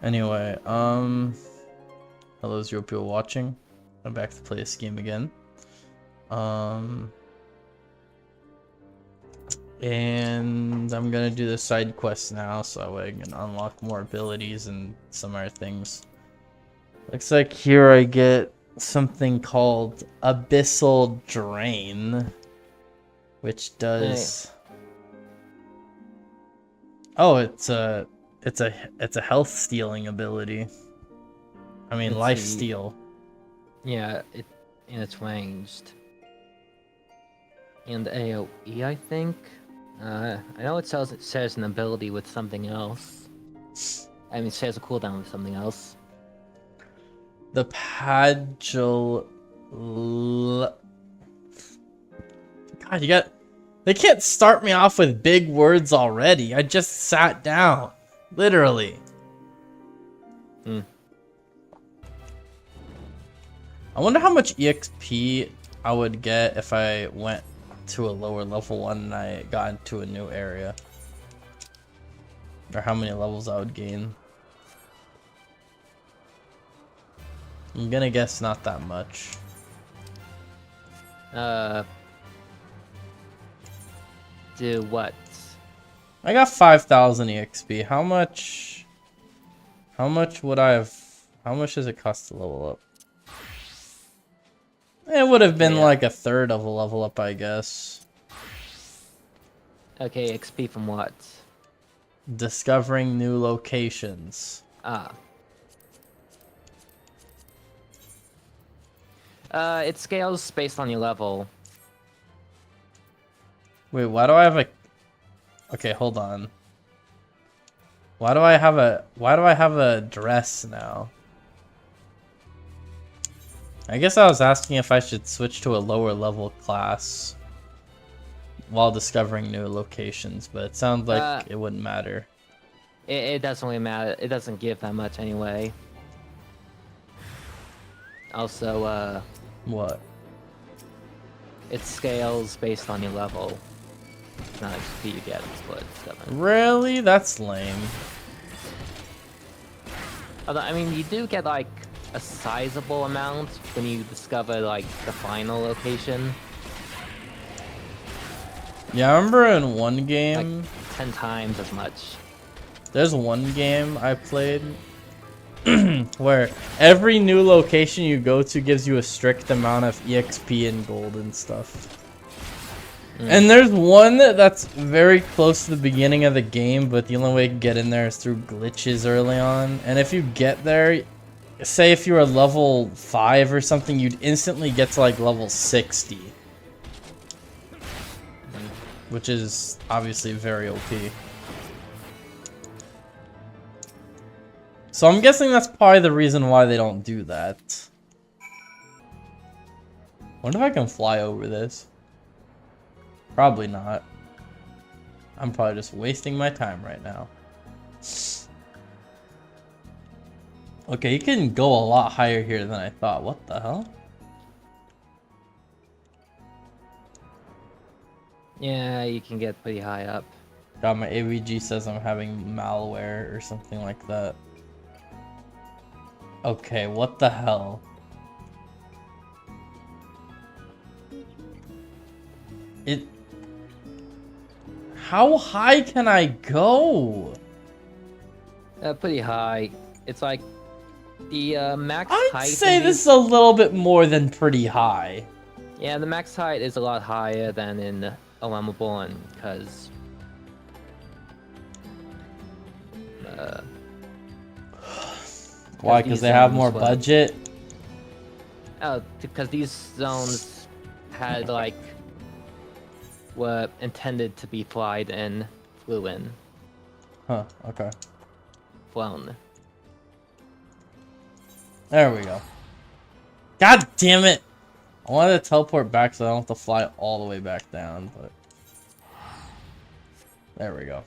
Anyway, hello, zero people watching. I'm back to play this game again. And I'm gonna do the side quest now, so that way I can unlock more abilities and some other things. Looks like here I get something called Abyssal Drain, which does. Oh, it's a health stealing ability. I mean, life steal. Yeah, and it's ranged. And AoE, I think. I know it shares an ability with something else. I mean, it shares a cooldown with something else. The Pagil. God, you got. They can't start me off with big words already. I just sat down. Literally. I wonder how much EXP I would get if I went to a lower level one and I got into a new area. Or how many levels I would gain. I'm gonna guess not that much. Do what? I got 5,000 EXP. How much would I have? How much does it cost to level up? It would have been like a third of a level up, I guess. Okay, XP from what? Discovering new locations. It scales based on your level. Wait, why do I have a... Okay, hold on. Why do I have a dress now? I guess I was asking if I should switch to a lower level class while discovering new locations, but it sounds like it wouldn't matter. It doesn't really matter. It doesn't give that much anyway. Also, What? it scales based on your level. It's not XP you get, it's what it's doesn't. Really? That's lame. Although, I mean, you do get like a sizable amount when you discover like the final location. Yeah, I remember in one game... Like 10 times as much. There's one game I played where every new location you go to gives you a strict amount of EXP and gold and stuff. And there's one that's very close to the beginning of the game, but the only way you can get in there is through glitches early on. And if you get there, say if you were level 5 or something, you'd instantly get to like level 60. Which is obviously very OP. So I'm guessing that's probably the reason why they don't do that. Wonder if I can fly over this. Probably not. I'm probably just wasting my time right now. Okay, you can go a lot higher here than I thought. What the hell? Yeah, you can get pretty high up. God, my AVG says I'm having malware or something like that. Okay, what the hell? How high can I go? Pretty high. It's like the max height. I'd say this is a little bit more than pretty high. Yeah, the max height is a lot higher than in Alamo Born, because why? Because they have more budget? Oh, because these zones had like were intended to be flew in. Huh, okay. Flown. There we go. God damn it! I wanted to teleport back so I don't have to fly all the way back down, but... There we go.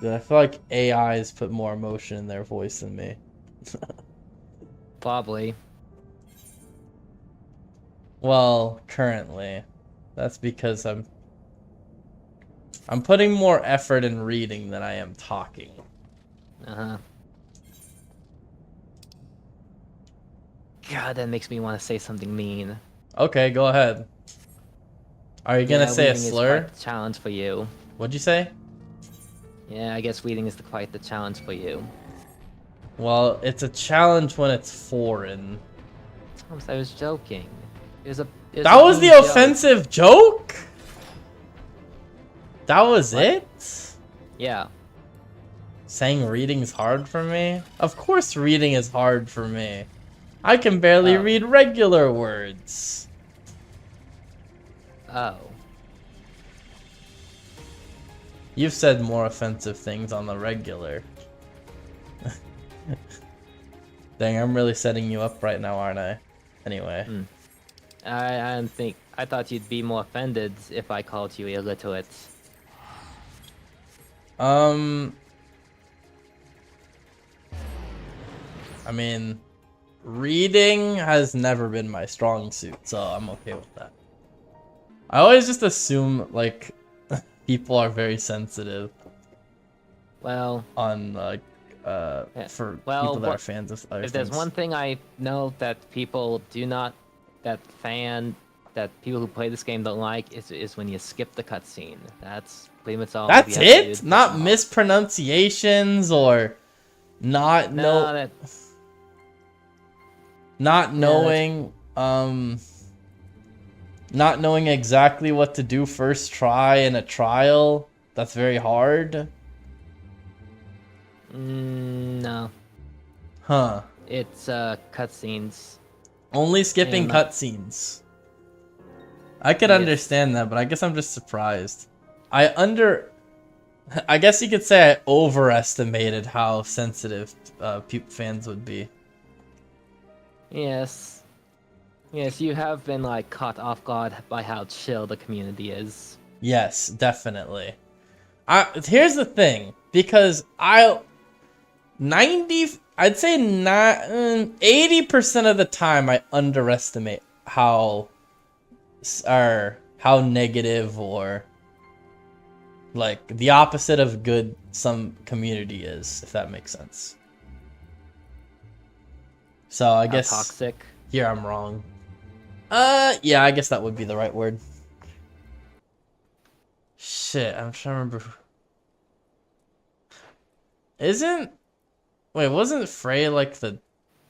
Dude, I feel like AIs put more emotion in their voice than me. Probably. Well, currently. That's because I'm putting more effort in reading than I am talking. Uh-huh. God, that makes me want to say something mean. Okay, go ahead. Are you gonna say a reading is slur? quite the challenge for you. What'd you say? Yeah, I guess reading is quite the challenge for you. Well, it's a challenge when it's foreign. Thomas, I was joking. It was That a was the mean joke. offensive joke? That was What? it? Yeah. Saying reading's hard for me? Of course reading is hard for me. I can barely Oh. read regular words. Oh. You've said more offensive things on the regular. Dang, I'm really setting you up right now, aren't I? Anyway. I thought you'd be more offended if I called you illiterate. I mean, reading has never been my strong suit, so I'm okay with that. I always just assume, like, people are very sensitive. Well, on, like, for people that are fans of other if things. there's one thing I know that people do not, that people who play this game don't like, is when you skip the cutscene. That's pretty much all. That's you have to it? do. Not mispronunciations or not No, not knowing not knowing exactly what to do first try in a trial. That's very hard. No. Huh. It's cutscenes. Only skipping And, cutscenes. I could Yes. understand that, but I guess I'm just surprised. I guess you could say I overestimated how sensitive fans would be. Yes. Yes, you have been like caught off guard by how chill the community is. Yes, definitely. Here's the thing, because I'd say not 80% of the time I underestimate how negative or like the opposite of good some community is, if that makes sense. So I guess Toxic. here I'm wrong. Yeah, I guess that would be the right word. Shit, I'm trying to remember. Wasn't Frey like the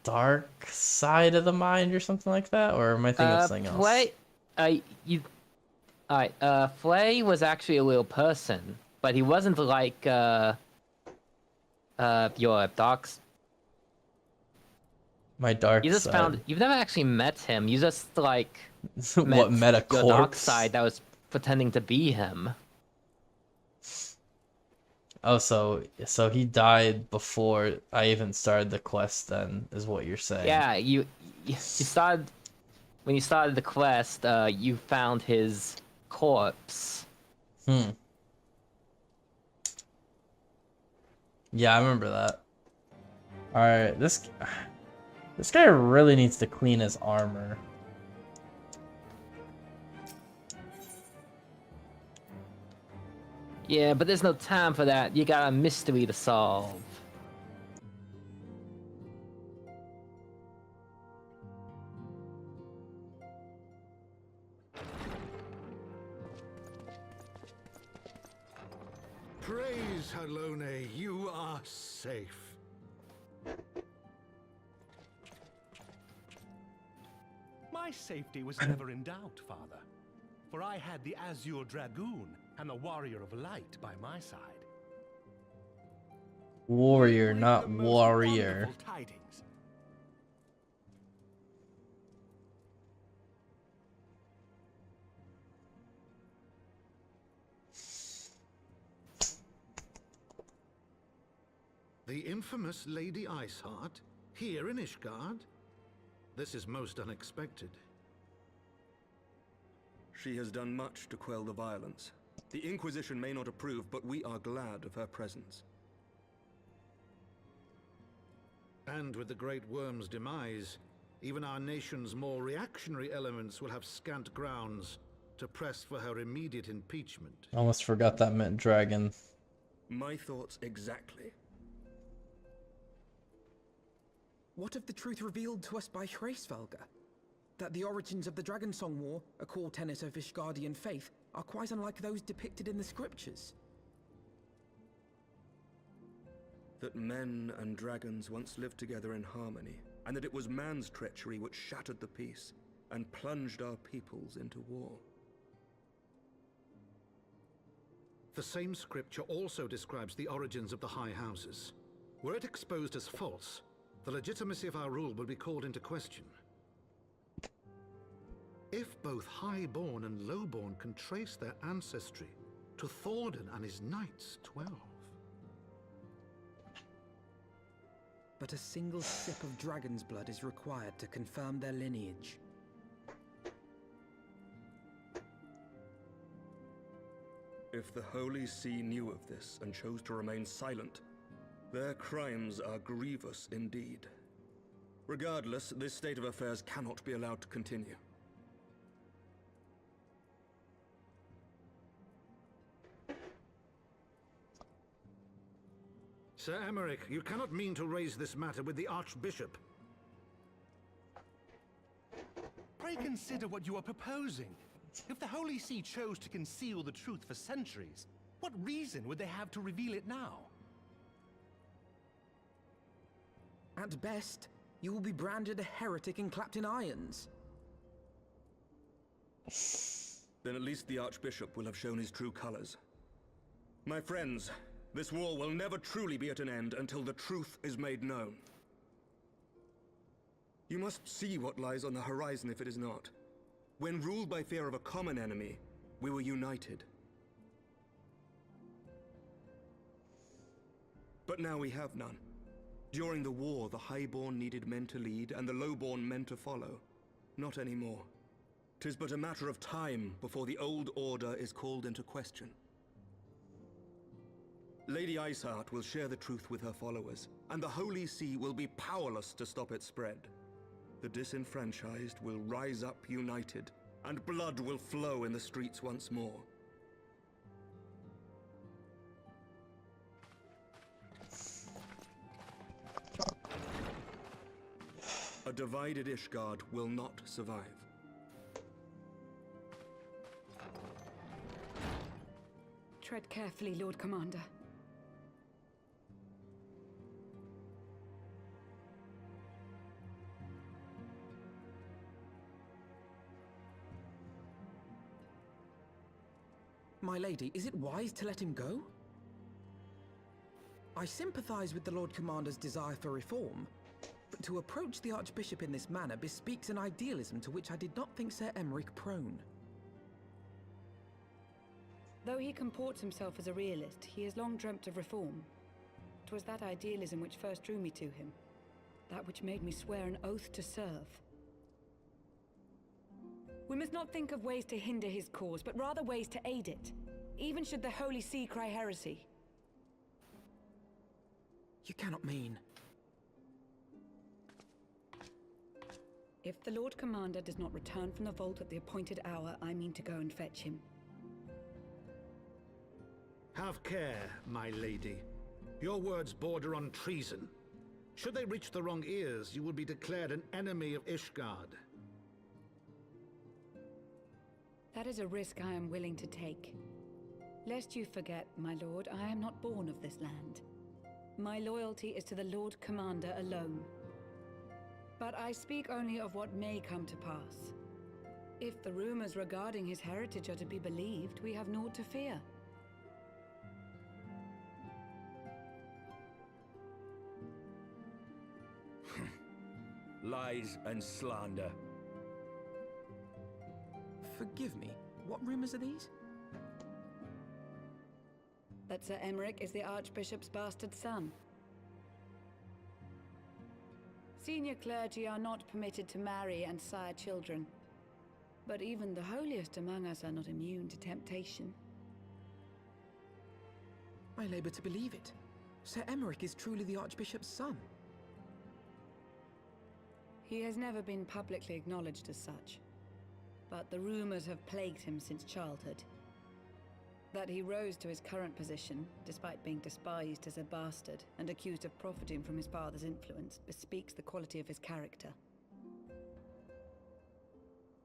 dark side of the mind or something like that? Or am I thinking of something else? Flay was actually a real person, but he wasn't like your dark. My dark You just side. you've never actually met him. You just like What, met a your dark corpse? side that was pretending to be him. Oh, so he died before I even started the quest then, is what you're saying. Yeah, you started when you started the quest. You found his corpse. Yeah, I remember that. Alright, this guy really needs to clean his armor. Yeah, but there's no time for that. You got a mystery to solve. Praise Halone, you are safe. My safety was never in doubt, Father, for I had the Azure Dragoon and the Warrior of Light by my side. Warrior, Bring not the most warrior. wonderful tidings. The infamous Lady Iceheart, here in Ishgard? This is most unexpected. She has done much to quell the violence. The Inquisition may not approve, but we are glad of her presence. And with the Great Worm's demise, even our nation's more reactionary elements will have scant grounds to press for her immediate impeachment. Almost forgot that meant dragon. My thoughts exactly. What of the truth revealed to us by Hraesvelga? That the origins of the Dragonsong War, a core tenet of Ishgardian faith, are quite unlike those depicted in the scriptures. That men and dragons once lived together in harmony, and that it was man's treachery which shattered the peace and plunged our peoples into war. The same scripture also describes the origins of the High Houses. Were it exposed as false, the legitimacy of our rule will be called into question. If both Highborn and Lowborn can trace their ancestry to Thordan and his Knights 12. But a single sip of dragon's blood is required to confirm their lineage. If the Holy See knew of this and chose to remain silent, their crimes are grievous indeed. Regardless, this state of affairs cannot be allowed to continue. Sir Emmerich, you cannot mean to raise this matter with the Archbishop. Pray consider what you are proposing. If the Holy See chose to conceal the truth for centuries, what reason would they have to reveal it now? At best, you will be branded a heretic and clapped in irons. Then at least the Archbishop will have shown his true colors. My friends, this war will never truly be at an end until the truth is made known. You must see what lies on the horizon if it is not. When ruled by fear of a common enemy, we were united. But now we have none. During the war, the Highborn needed men to lead, and the Lowborn men to follow. Not anymore. 'Tis but a matter of time before the old order is called into question. Lady Iceheart will share the truth with her followers, and the Holy See will be powerless to stop its spread. The disenfranchised will rise up united, and blood will flow in the streets once more. A divided Ishgard will not survive. Tread carefully, Lord Commander. My lady, is it wise to let him go? I sympathize with the Lord Commander's desire for reform, but to approach the Archbishop in this manner bespeaks an idealism to which I did not think Sir Emmerich prone. Though he comports himself as a realist, he has long dreamt of reform. 'Twas that idealism which first drew me to him, that which made me swear an oath to serve. We must not think of ways to hinder his cause, but rather ways to aid it, even should the Holy See cry heresy. You cannot mean... If the Lord Commander does not return from the vault at the appointed hour, I mean to go and fetch him. Have care, my lady. Your words border on treason. Should they reach the wrong ears, you will be declared an enemy of Ishgard. That is a risk I am willing to take. Lest you forget, my lord, I am not born of this land. My loyalty is to the Lord Commander alone. But I speak only of what may come to pass. If the rumors regarding his heritage are to be believed, we have naught to fear. Lies and slander. Forgive me, what rumors are these? That Sir Emmerich is the Archbishop's bastard son. Senior clergy are not permitted to marry and sire children. But even the holiest among us are not immune to temptation. I labor to believe it. Sir Emmerich is truly the Archbishop's son. He has never been publicly acknowledged as such. But the rumors have plagued him since childhood. That he rose to his current position, despite being despised as a bastard and accused of profiting from his father's influence, bespeaks the quality of his character.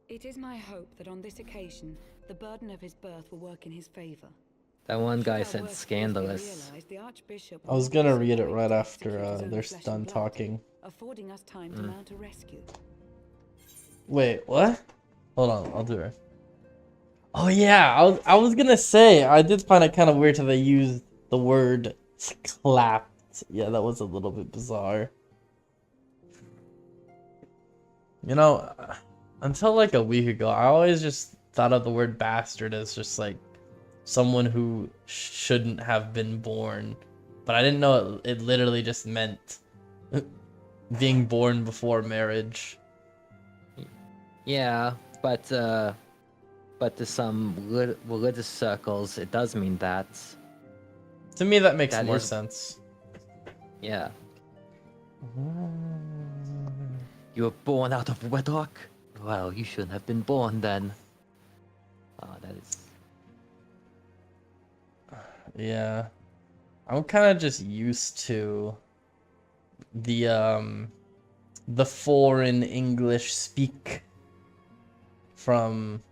It is my hope that on this occasion, the burden of his birth will work in his favor. That one guy Should our said worst fears be scandalous. realized, the Archbishop I was will gonna not read it hesitate right to after execute his own they're flesh done and blood, talking. affording us time to mount a rescue. Wait, what? Hold on, I'll do it. Oh yeah, I was gonna say, I did find it kind of weird how they used the word clapped. Yeah, that was a little bit bizarre. You know, until like a week ago, I always just thought of the word bastard as just like someone who shouldn't have been born. But I didn't know it literally just meant being born before marriage. Yeah, but to some religious circles, it does mean that. To me, that makes That more is- sense. Yeah. You were born out of wedlock? Well, you shouldn't have been born then. Oh, that is... Yeah. I'm kind of just used to the foreign English speak from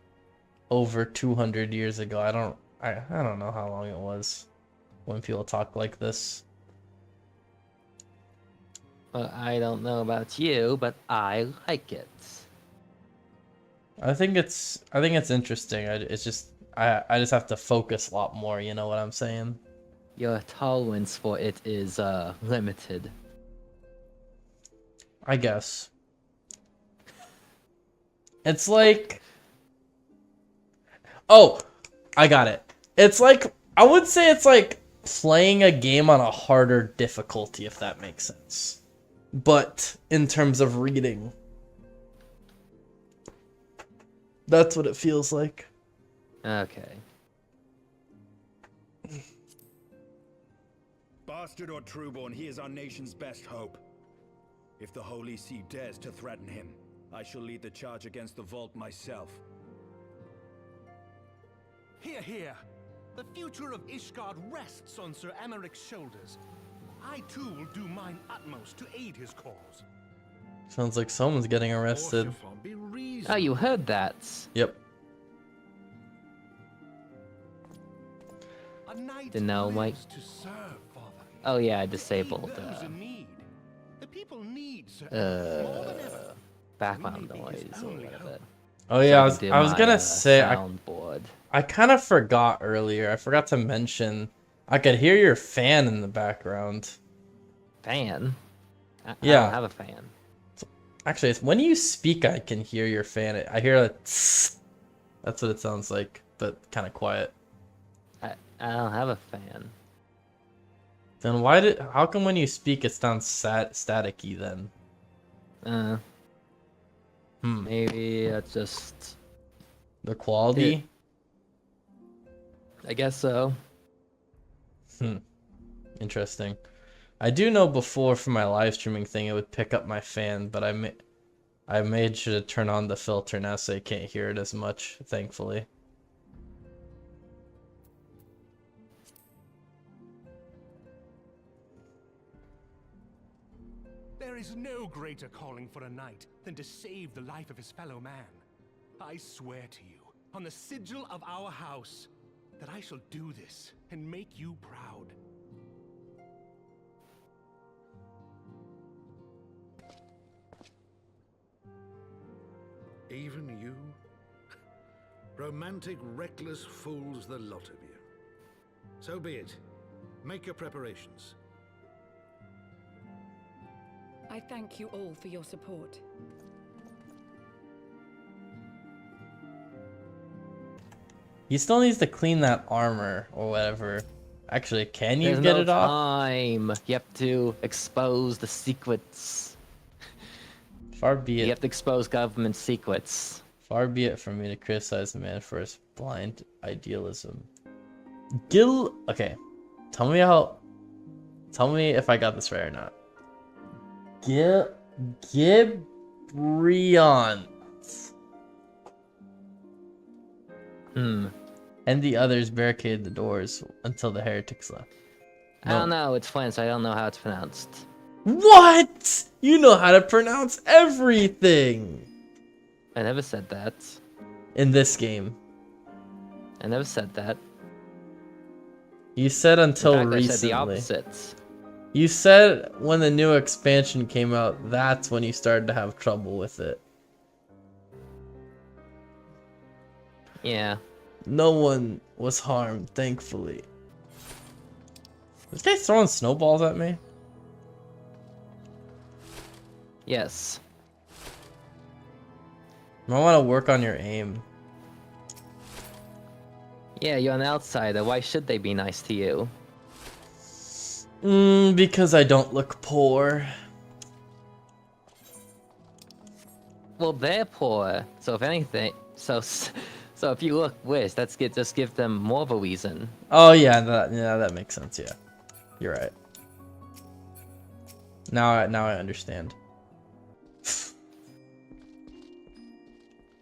over 200 years ago. I don't know how long it was when people talk like this. Well, I don't know about you, but I like it. I think it's interesting. I just have to focus a lot more, you know what I'm saying? Your tolerance for it is limited. I guess. It's like... Oh, I got it. It's like, I would say it's like playing a game on a harder difficulty, if that makes sense. But in terms of reading. That's what it feels like. Okay. Bastard or trueborn, he is our nation's best hope. If the Holy See dares to threaten him, I shall lead the charge against the vault myself. Hear, hear. The future of Ishgard rests on Sir Emeric's shoulders. I too will do mine utmost to aid his cause. Sounds like someone's getting arrested. Orshafon, be Oh, reasonable. you heard that. Yep. A knight Didn't know, Mike. lives to serve, Father. Oh yeah, I To aid disabled those in need. The people need Sir more than ever. background We may be his noise or only whatever. hope. Oh yeah, do I was my, gonna say soundboard. I kind of forgot earlier. I forgot to mention I could hear your fan in the background. Fan? I Yeah. don't have a fan. Actually, when you speak, I can hear your fan. I hear a tss. That's what it sounds like, but kind of quiet. I don't have a fan. Then how come when you speak it sounds staticky then? Maybe it's just... The quality? I guess so. Interesting. I do know before for my live streaming thing it would pick up my fan, but I made sure to turn on the filter now so you can't hear it as much, thankfully. There is no greater calling for a knight than to save the life of his fellow man. I swear to you, on the sigil of our house, that I shall do this and make you proud. Even you? Romantic, reckless fools, the lot of you. So be it. Make your preparations. I thank you all for your support. He still needs to clean that armor or whatever. Actually, can you There's get no it off? time. You have to expose the secrets. Far be You it. have to expose government secrets. Far be it from me to criticize a man for his blind idealism. Okay. Tell me if I got this right or not. Gibrion. and the others barricaded the doors until the heretics left. I don't know. It's French. I don't know how it's pronounced. What? You know how to pronounce everything I never said that. in this game. I never said that. You said until In fact, recently. I said the opposite. You said when the new expansion came out, that's when you started to have trouble with it. Yeah. No one was harmed, thankfully. This guy's throwing snowballs at me? Yes. I want to work on your aim. Yeah, you're an outsider. Why should they be nice to you? Because I don't look poor. Well, they're poor. So if anything, so if you look worse, just give them more of a reason. Oh yeah, that makes sense. Yeah, you're right. Now I understand.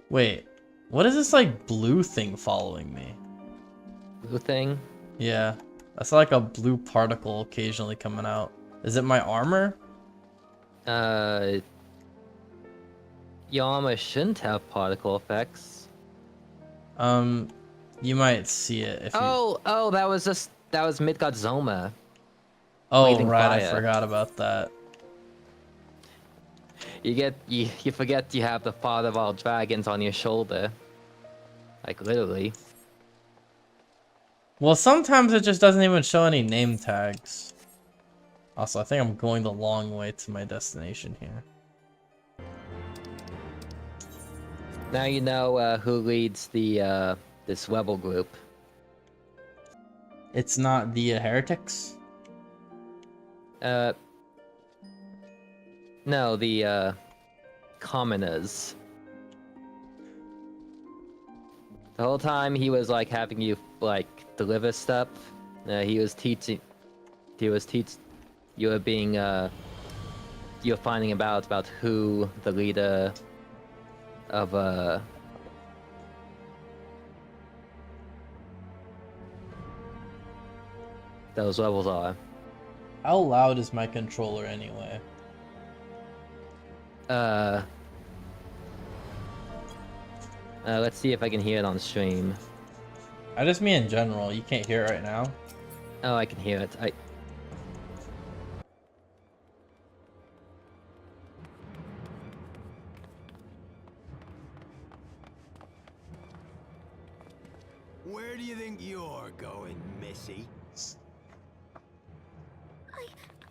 Wait, what is this like blue thing following me? Blue thing? Yeah, that's like a blue particle occasionally coming out. Is it my armor? Your armor shouldn't have particle effects. You might see it if you... Oh, that was Midgard's Zoma. Oh, breathing right, I fire. forgot about that. You forget you have the father of all dragons on your shoulder. Like literally. Well, sometimes it just doesn't even show any name tags. Also, I think I'm going the long way to my destination here. Now you know who leads the this rebel group. It's not the heretics? No, the commoners. The whole time he was like having you like deliver stuff. He was teaching. You were being you were finding about who the leader of those levels are. How loud is my controller anyway? Let's see if I can hear it on stream. I just mean in general. You can't hear it right now. Oh, I can hear it. Where do you think you're going, Missy?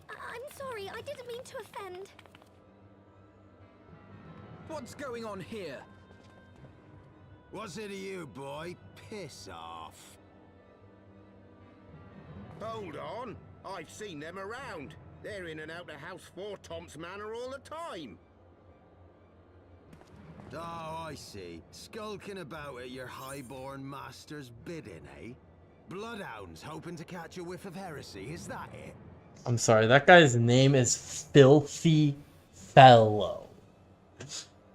I'm sorry, I didn't mean to offend. What's going on here? What's it to you, boy? Piss off. Hold on. I've seen them around. They're in and out of House 4 Tom's Manor all the time. Oh, I see. Skulking about at your highborn master's bidding, eh? Bloodhounds hoping to catch a whiff of heresy, is that it? I'm sorry, that guy's name is Filthy Fellow.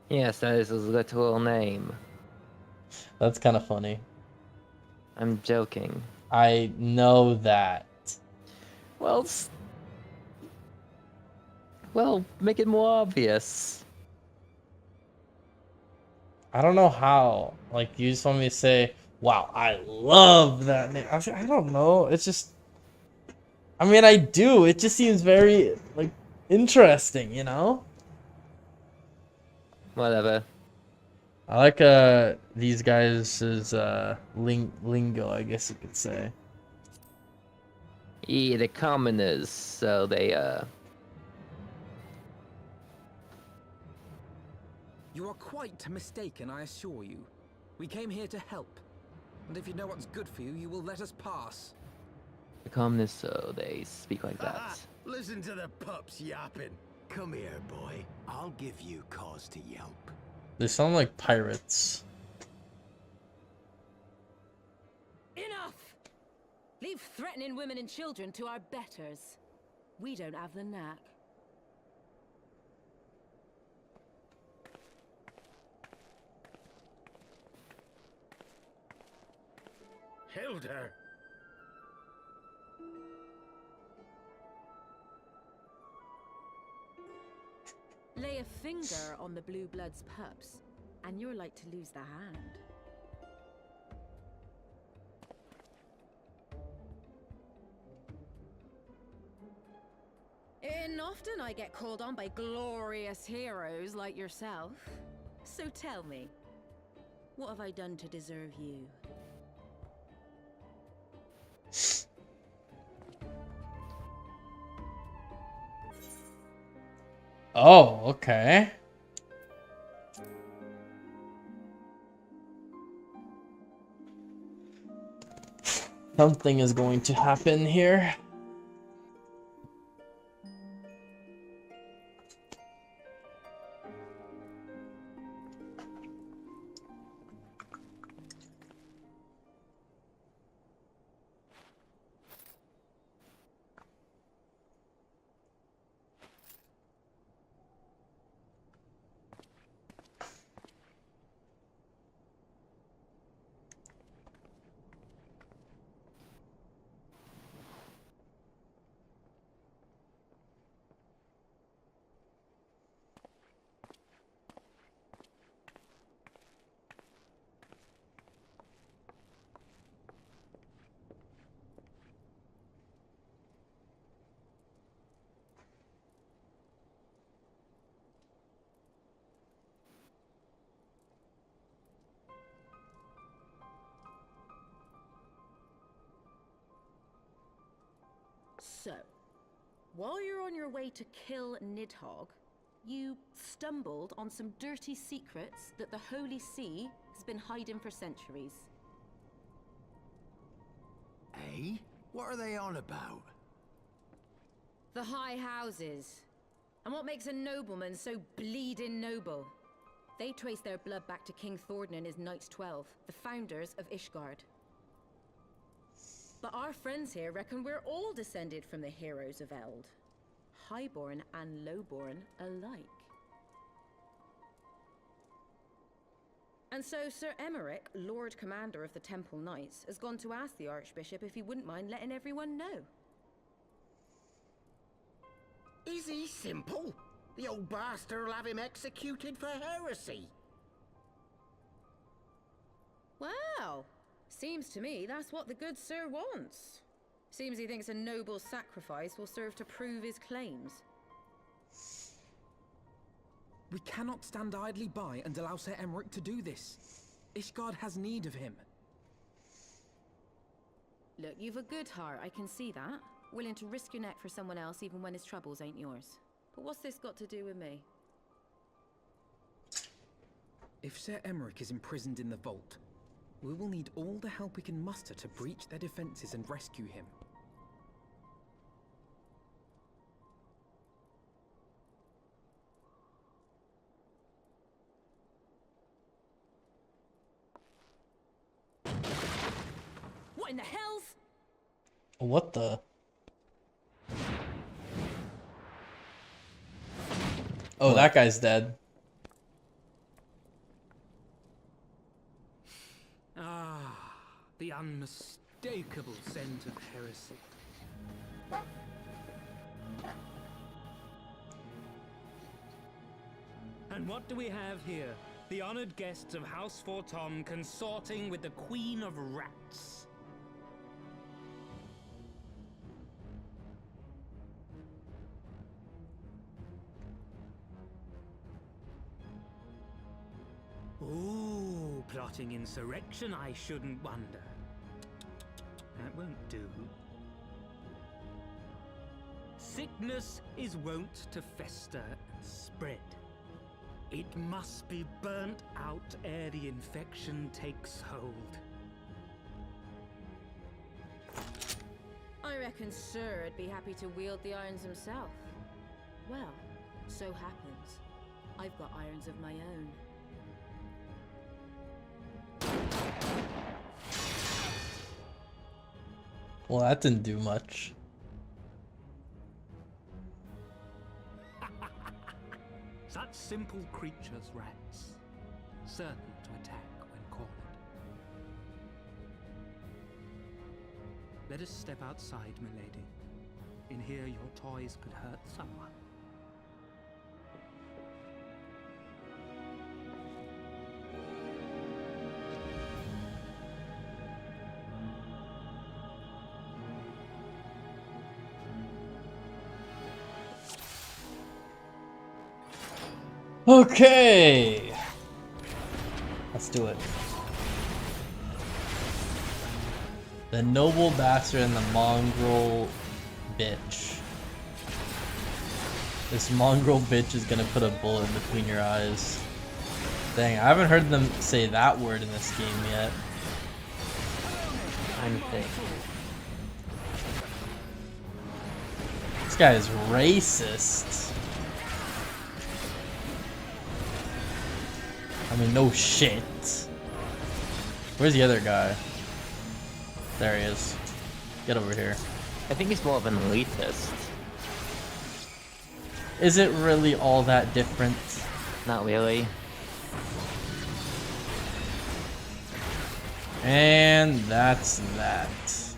Yes, that is his literal name. That's kind of funny. I'm joking. I know that. Well, make it more obvious. I don't know how. Like, you just want me to say, wow, I love that name. I don't know. It's just... I mean, I do. It just seems very, like, interesting, you know? Whatever. I like, these guys' lingo, I guess you could say. Yeah, the commoners, so they, You are quite mistaken, I assure you. We came here to help. And if you know what's good for you, you will let us pass. The commoners, so they speak like that. Listen to the pups yapping. Come here, boy. I'll give you cause to yelp. They sound like pirates. Enough! Leave threatening women and children to our betters. We don't have the knack. Hilda! Lay a finger on the blue blood's pups, and you're like to lose the hand. And often I get called on by glorious heroes like yourself. So tell me, what have I done to deserve you? Oh, okay. Something is going to happen here. So, while you're on your way to kill Nidhogg, you stumbled on some dirty secrets that the Holy See has been hiding for centuries. Eh? What are they on about? The High Houses. And what makes a nobleman so bleeding noble? They trace their blood back to King Thordan and his Knights 12, the founders of Ishgard. But our friends here reckon we're all descended from the heroes of Eld. Highborn and lowborn alike. And so Sir Emmerich, Lord Commander of the Temple Knights, has gone to ask the Archbishop if he wouldn't mind letting everyone know. Is he simple? The old bastard will have him executed for heresy. Well, seems to me that's what the good sir wants. Seems he thinks a noble sacrifice will serve to prove his claims. We cannot stand idly by and allow Sir Emmerich to do this. Ishgard has need of him. Look, you've a good heart, I can see that. Willing to risk your neck for someone else even when his troubles ain't yours. But what's this got to do with me? If Sir Emmerich is imprisoned in the vault, we will need all the help we can muster to breach their defenses and rescue him. What in the hells? What the? Oh, What? that guy's dead. Ah, the unmistakable scent of heresy. And what do we have here? The honored guests of House Fortom consorting with the Queen of Rats. Ooh, plotting insurrection, I shouldn't wonder. That won't do. Sickness is wont to fester and spread. It must be burnt out ere the infection takes hold. I reckon Sir would be happy to wield the irons himself. Well, so happens I've got irons of my own. Well, that didn't do much. Such simple creatures, rats, certain to attack when cornered. Let us step outside, milady. In here, your toys could hurt someone. Okay. Let's do it. The noble bastard and the mongrel bitch. This mongrel bitch is gonna put a bullet in between your eyes. Dang, I haven't heard them say that word in this game yet. I'm thinking. This guy is racist. I mean, no shit. Where's the other guy? There he is. Get over here. I think he's more of an elitist. Is it really all that different? Not really. And that's that.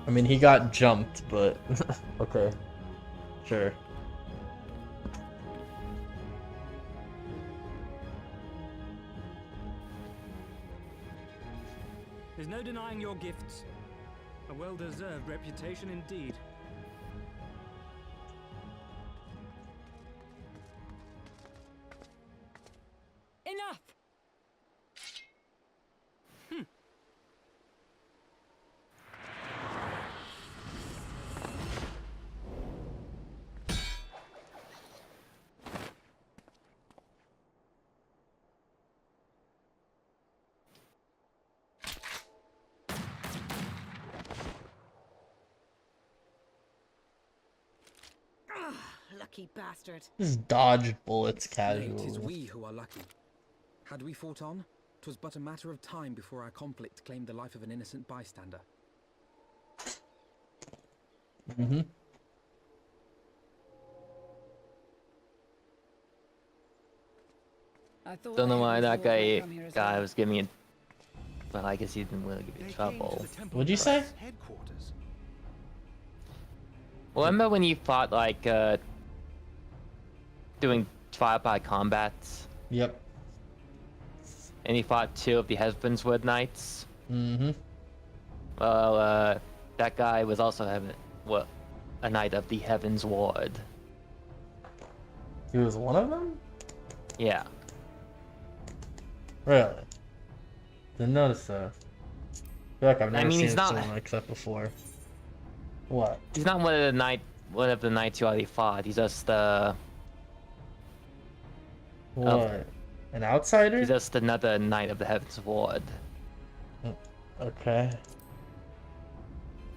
I mean, he got jumped, but okay. Sure. There's no denying your gifts. A well-deserved reputation indeed. Enough! Lucky bastard. Just dodged bullets Nay, 'tis casually. we who are lucky. Had we fought on, 'twas but a matter of time before our conflict claimed the life of an innocent bystander. Mm-hmm. Don't know why that guy was giving me. Well, I guess he didn't really give you trouble. What'd you say? Well, remember when you fought like doing trial-by combats? Yep. And he fought 2 of the Heavensward knights? Mm-hmm. Well, that guy was also a knight of the Heavensward. He was one of them? Yeah. Really? Didn't notice that. I feel like I've never seen he's not someone like that before. What? He's not one of the knights you already fought. He's just What? An outsider? He's just another knight of the Heavensward. Okay.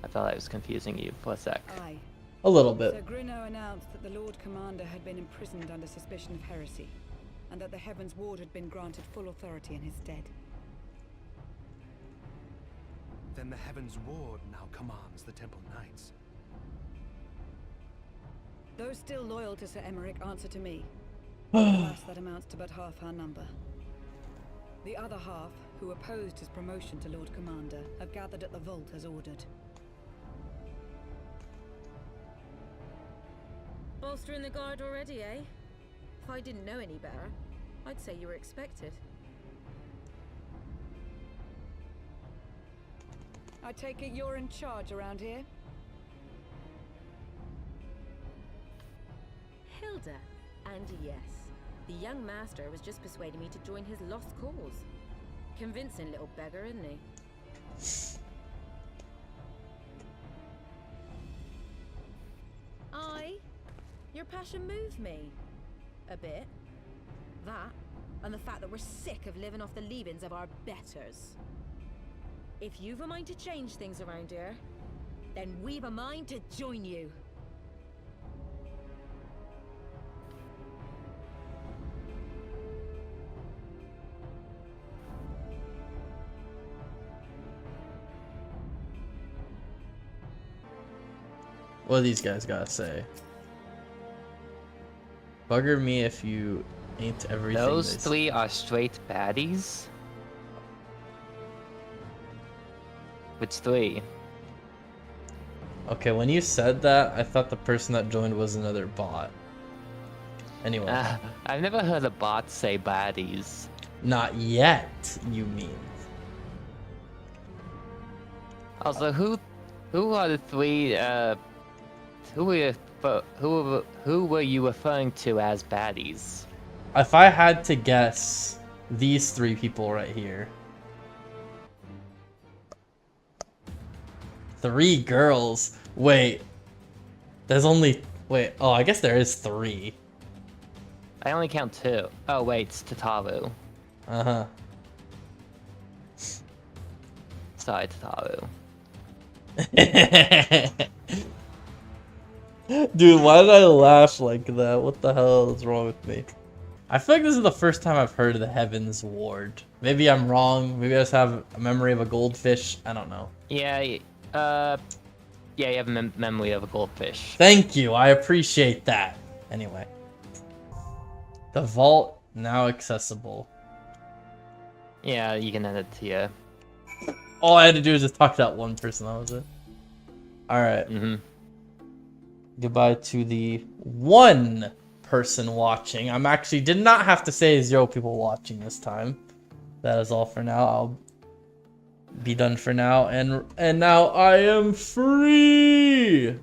I felt I was confusing you for a sec. Aye. A little bit. Sir Gruno announced that the Lord Commander had been imprisoned under suspicion of heresy, and that the Heavensward had been granted full authority in his stead. Then the Heavensward now commands the Temple Knights. Those still loyal to Sir Emmerich answer to me. Alas, that amounts to but half our number. The other half, who opposed his promotion to Lord Commander, have gathered at the vault as ordered. Bolstering the guard already, eh? If I didn't know any better, I'd say you were expected. I take it you're in charge around here? Hilda. And yes, the young master was just persuading me to join his lost cause. Convincing little beggar, isn't he? Your passion moved me. A bit. That, and the fact that we're sick of living off the leavings of our betters. If you've a mind to change things around here, then we've a mind to join you. What do these guys gotta say? Bugger me if you ain't everything. Those 3 are straight baddies? it's 3. Okay, when you said that, I thought the person that joined was another bot. Anyway. I've never heard a bot say baddies. Not yet, you mean. Also, who are the 3, who were you referring to as baddies? If I had to guess, these 3 people right here. 3 girls. Wait. There's only... Wait. Oh, I guess there is 3. I only count 2. Oh, wait, it's Tataru. Uh-huh. Sorry, Tataru. Dude, why did I laugh like that? What the hell is wrong with me? I feel like this is the first time I've heard of the Heavensward. Maybe I'm wrong. Maybe I just have a memory of a goldfish. I don't know. Yeah, you have a memory of a goldfish. Thank you. I appreciate that. Anyway. The vault now accessible. Yeah, you can add it to you. All I had to do was just talk to that one person. That was it. Alright. Goodbye to the 1 person watching. I'm actually did not have to say 0 people watching this time. That is all for now. I'll be done for now. And now I am free.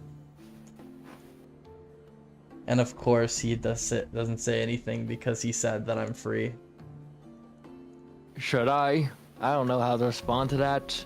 And of course he doesn't say anything because he said that I'm free. Should I? I don't know how to respond to that.